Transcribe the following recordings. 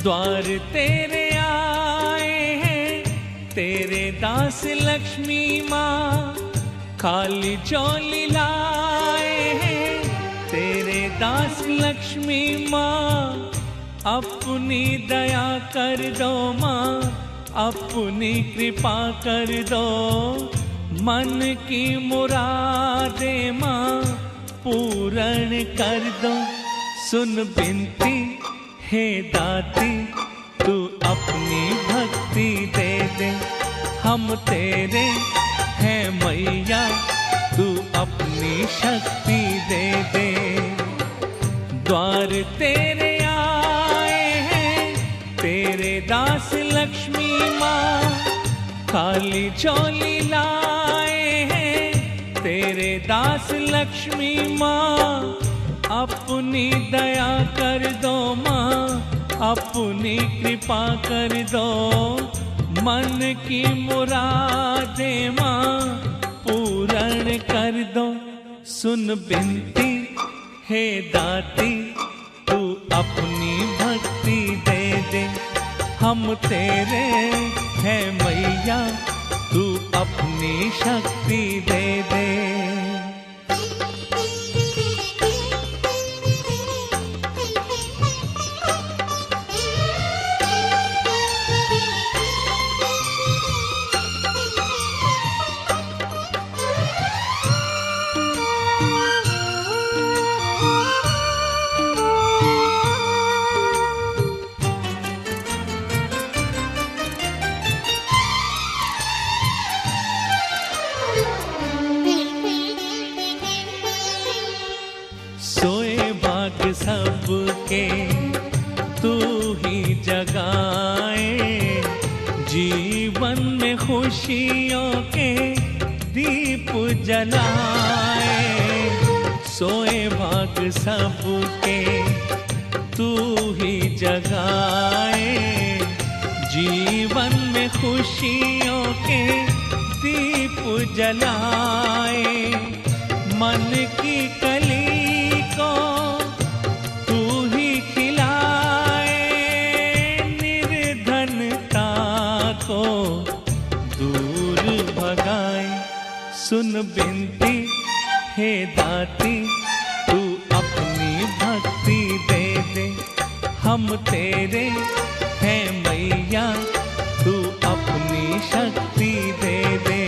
द्वार तेरे आए हैं तेरे दास लक्ष्मी माँ, खाली झोली लाए हैं तेरे दास लक्ष्मी माँ। अपनी दया कर दो माँ, अपनी कृपा कर दो, मन की मुरादे माँ पूर्ण कर दो। सुन बिनती हे दाती, तू अपनी भक्ति दे दे, हम तेरे हैं मैया, तू अपनी शक्ति दे दे। द्वार तेरे आए हैं तेरे दास लक्ष्मी माँ, खाली झोली लाए हैं तेरे दास लक्ष्मी माँ। अपनी दया कर दो माँ, अपनी कृपा कर दो, मन की मुरादे माँ पूर्ण कर दो। सुन बिनती हे दाती, तू अपनी भक्ति दे दे, हम तेरे हैं मैया, तू अपनी शक्ति दे दे। सोए भाग सबके तू ही जगाए, जीवन में खुशियों के दीप जलाए। सोए भाग सबके तू ही जगाए, जीवन में खुशियों के दीप जलाए। मन की कली तू ही खिलाए, निर्धनता को दूर भगाए। सुन बिनती हे दाती, तू अपनी भक्ति दे दे, हम तेरे हैं मैया, तू अपनी शक्ति दे दे।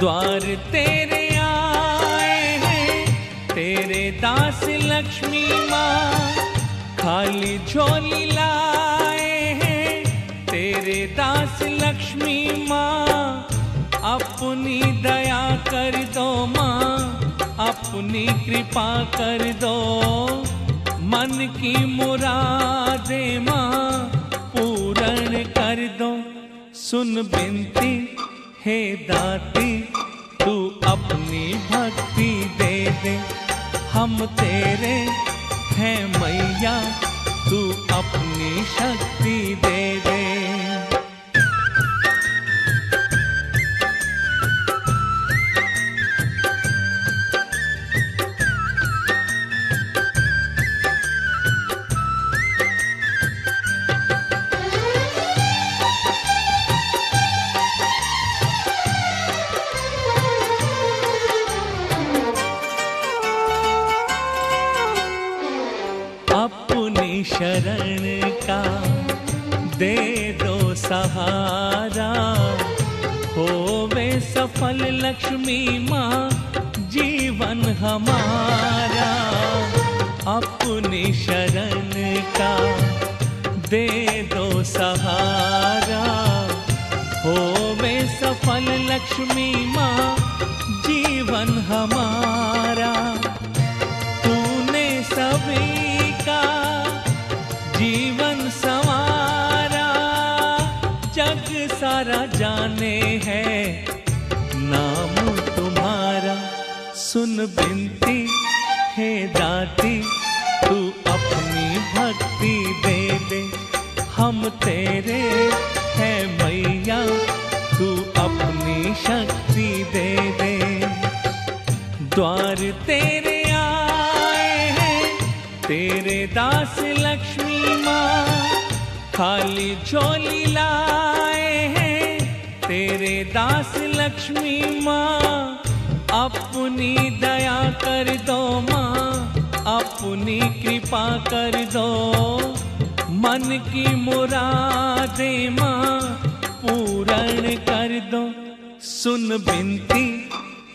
द्वार तेरे तेरे दास लक्ष्मी माँ, खाली झोली लाए हैं तेरे दास लक्ष्मी माँ। अपनी दया कर दो माँ, अपनी कृपा कर दो, मन की मुरादे माँ पूर्ण कर दो। सुन बिनती हे दाती, तू अपनी भक्ति दे दे, हम तेरे हैं मैया, तू अपनी शक्ति दे दे। अपनी शरण का दे दो सहारा, होवे सफल लक्ष्मी माँ जीवन हमारा। अपनी शरण का दे दो सहारा, होवे सफल लक्ष्मी माँ जीवन हमारा। तूने सभी जीवन संवारा, जग सारा जाने है नाम तुम्हारा। सुन बिनती हे दाती, तू अपनी भक्ति दे दे, हम तेरे हैं मैया, तू अपनी शक्ति दे दे। द्वार तेरे आए हैं तेरे दास लक्ष्मी माँ, खाली झोली लाए हैं तेरे दास लक्ष्मी माँ, अपनी दया कर दो माँ, अपनी कृपा कर दो, मन की मुरादें माँ पूर्ण कर दो। सुन बिनती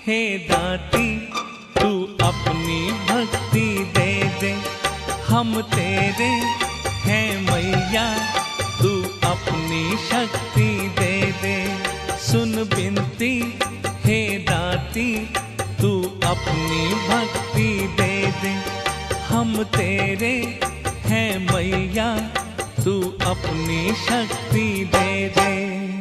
हे दाती, तू अपनी भक्ति दे दे, हम तेरे हैं मैया, तू अपनी शक्ति दे दे। सुन बिनती हे दाती, तू अपनी भक्ति दे दे, हम तेरे हैं मैया, तू अपनी शक्ति दे दे।